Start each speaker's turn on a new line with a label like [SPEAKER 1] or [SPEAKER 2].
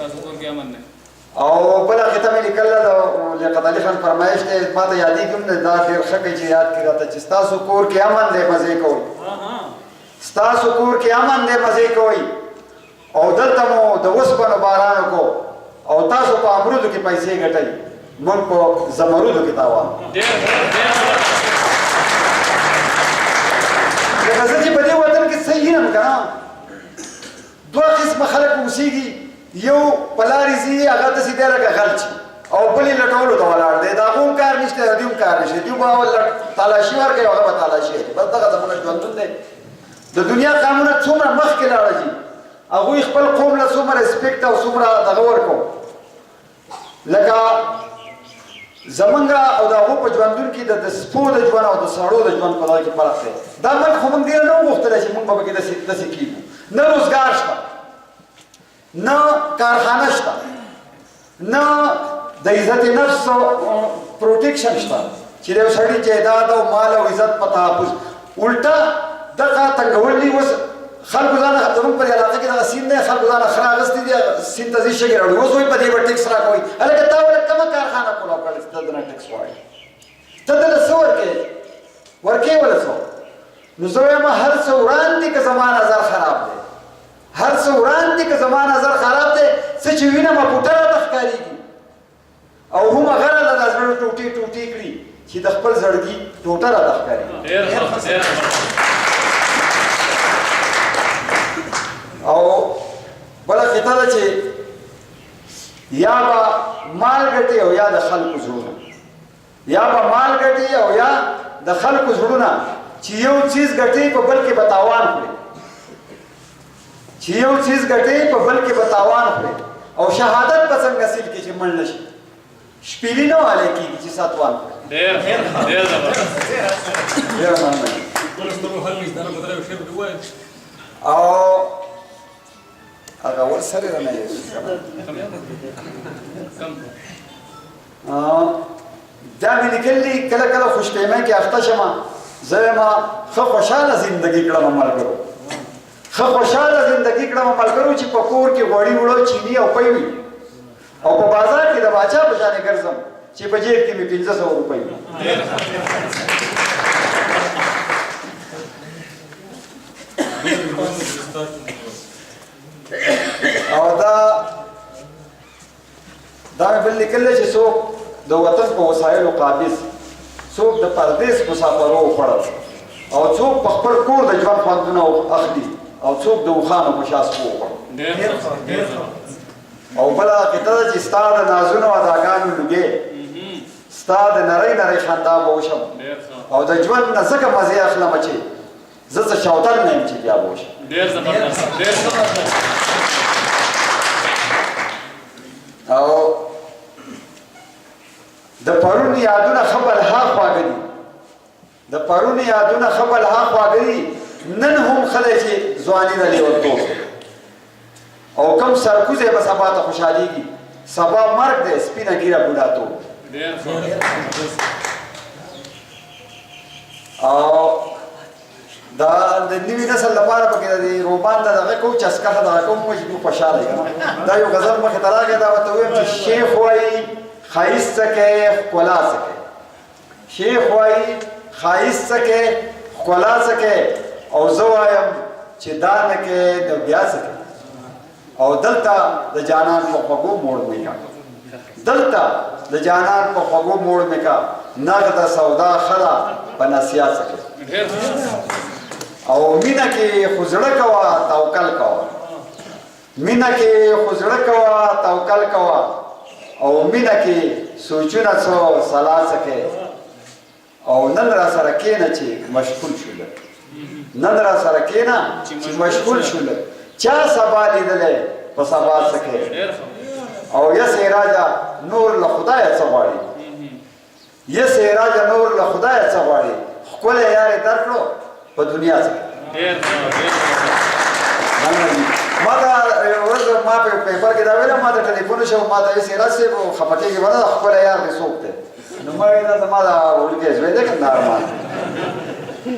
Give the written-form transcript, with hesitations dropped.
[SPEAKER 1] تاسو کور کې امن نه
[SPEAKER 2] او بل خطه مې لیکل د لیاقت علي خان فرمایش ته ما ته یادېږي کوم دا ډېر ښه کوي چې یاد کړي راته چې ستاسو کور کې امن دی مزې کوئ ستاسو کور کې امن دی مزې کوئ او دلته مو د اوسپنو باران وکړو او تاسو په امرودو کې پیسې ګټئ موږ په زمرودو کې تاوان لکه زه چې په دې وطن کې صحیح یم که نه دوه قسمه خلک اوسېږي یو په لارې ځي هغه داسې دی لکه غل چې او بل یې لټولو ته ولاړ دی د هغه هم کار نشته د دې هم کار نشته دوی به تالاشي ورکوي هغه به تالاشي اچي بس دغه زموږ ژوندون دی د دنیا قانونه څومره مخکې لاړه ځي هغوی خپل قوم له څومره رسپیکټ او څومره دغه ورکړو لکه زمونږ او د هغو په ژوندون کې د سپو د ژوند او د سړو د ژوند په دغه کې فرق دی دا ملک خو موږ ډېره نه وغوښتلی چې موږ به پکې داسې کېږو نه روزګار شته نه کارخانه شته نه د عزت نفس پروټیکشن شته چې د یو سړي جایداد او مال او عزت په تحفظ الټا دغه تنګول دي اوس خلکو ځان زموږ په علاقه کې دغه سیند دی خلکو ځان خره اخیستي دي سیند ته ځي شګې راوړي اوس وایي په دې به ټکس راکوئ هلکه تا ولې کومه کارخانه کوله وکړې ته دنه ټکس غواړې ته دله څه ورکوې ورکوې ولې څه نو زه وایم هر څه وړاندې که زما نظر خراب دی هر څه وړاندې که زما نظر خراب دی څه چې وینم پوټه راته ښکارېږي او هم هغه راله د زړه ټوټې ټوټې کړي چې د خپل زړګي ټوټه راته ښکارېږي او بله خطه ده چې یا به مال ګټي او یا د خلکو زړونه یا به مال ګټي او یا د خلکو زړونه چې یو چیز ګټي په بل کې به تاوان کړي چې یو چیز ګټي په بل کې به تاوان کړي او شهادت به څنګه حاصل کړي چې مړ نه شي شپېلي نه والی کېږي چې ساتوان کړي او هغه ورسره رانه دا مې لیکلي کله کله خوشبینۍ کې اخته شمه زه وایم ښه خوشحاله زندګي کړم ملګرو ښه خوشحاله زندګي کړم ملګرو چې په کور کې غوړي وړو چیني او پۍ وي او په بازار کې د باچا په شانې ګرځم چې په جیب کې مې 500 روپۍ وي او دا مې بل لیکلی چې څوک د وطن په وسایلو قابض څوک د پردیس مسافرو وخوړل او څوک په خپل کور د ژوند خوندونه اخلي او څوک د اوښانو په شا سپو وخوړل او بله قطعه ده چې ستا د نازونو اداګانو لوګې ستا د نرۍ نرۍ خندا به وشم او د ژوند نه ځکه مزې اخلمه چې زه څه شوتل نه یم چې بیا به وشم او د پرون یادونه ښه بلها خواږه دي د پرون یادونه ښه بلها خواږه دي نن هم ښه دی چې ځواني د لیونتوب او کم سرکوزی به سبا ته خوشحالېږي سبا مرګ دی سپینه ګیره بوډاتوب او دا د نوي نسل لپاره پکې د رومان د دغه کوم چسکه دغه کوم موږ دوی خوشحاله یو دا یو غزل مخې ته راغی دا ورته ویم چې شیخ وایي ښایست څه کوي ښکلا څه کوي شیخ وایي ښایست څه کوي ښکلا څه کوي او زه وایم چې دا نه کوي نو بیا څه کوي او دلته د جانان په خوږو موړ مې کا دلته د جانان په خوږو موړ مې کا نغده سودا خلا په نصیحت څه کوي او مینه کې خو زړه کوه توکل کوه مینه کې خو زړه کوه توکل کوه او مینه کې سوچونه څو صلاح څه کوي او نن را سره کښېنه چې مشغول شول نن را سره کښېنه چې مشغول شول چا سبا لیدلی په سبا څه کوي او یا سیراجه نور له خدایه څه غواړي یا سیراجه نور له خدایه څه غواړي ښکلی یار یې درکړو په دنیا څخه ما ته یوه ورځ ما په پیپر کې دا ویله ما ته ټلیفون شو ما ته سیراج صاحب خفه کېږي ونه ښکلی یار دې څوک دی نو ما ویل دا زما د وړوکی زوی دی که نارمان